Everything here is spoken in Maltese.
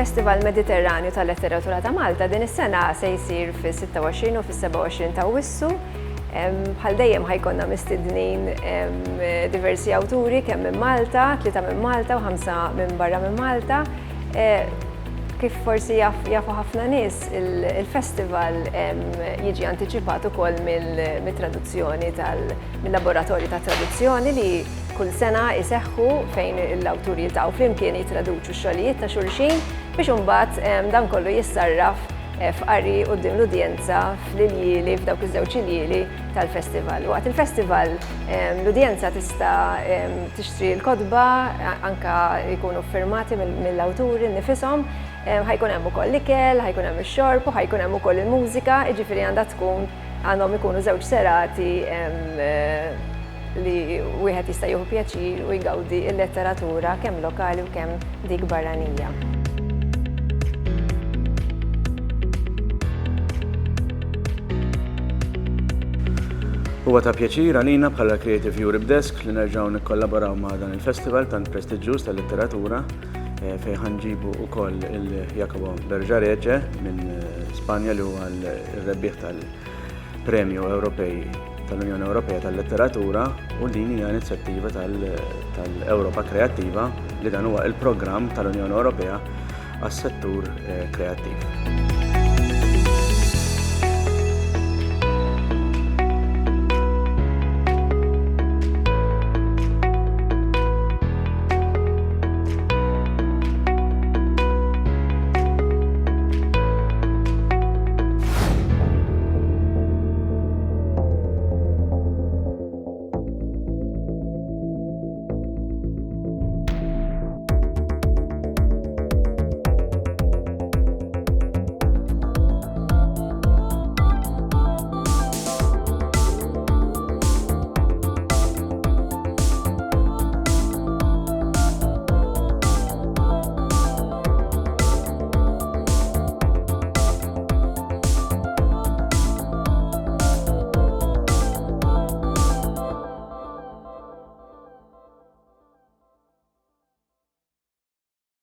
Il-Festival Mediterranju tal-Letteratura ta' Malta din is-sena se jsir fis-26 u fis-27 ta' Awwissu. Bħal dejjem ħajkonna mistednin diversi awturi kemm minn Malta, 3 minn Malta u 5 minn barra minn Malta. Kif forsi jafu ħafna nies, il-festival jiġi antiċipat ukoll mill-traduzzjoni mill-laboratorji ta' traduzzjoni li kull sena jseħħu fejn l-awturi jiltaqgħu flimkien jitraduċu x-xogħlijiet ta' xulxin biex imbagħad dan kollu jissarraf f'qari quddiem l-udjenza fl-iljili f'dawk iż-żewġ iljili tal-festival. Waqt il-festival l-udjenza tista' tixtri l-kotba anke jkunu ffirmati mill-awturi nifishom. Ħajkun hemm ukoll l-ikel, ħajkun hemm ix-xorb u ħajkun hemm ukoll il-mużika, jiġifieri għandhom ikunu żewġ serati li wieħed jista' jieħu pjaċir u jgawdi l-letteratura kemm lokali u kemm dik barranija. Huwa ta' pjaċir għalina bħala Creative Europe Desk li nerġgħu nikkollaboraw ma' dan il-festival tant prestiġjuż tal-letteratura fejn ħanġibu wkoll il-Jacobo Berġareġe minn Spanja li huwa l-rebbieħ tal-Premju Ewropej tal-Unjoni Ewropea tal-Letteratura u din hija inizjattiva tal-Ewropa Kreattiva li dan huwa il-programm tal-Unjoni Ewropea għas-settur kreattiv.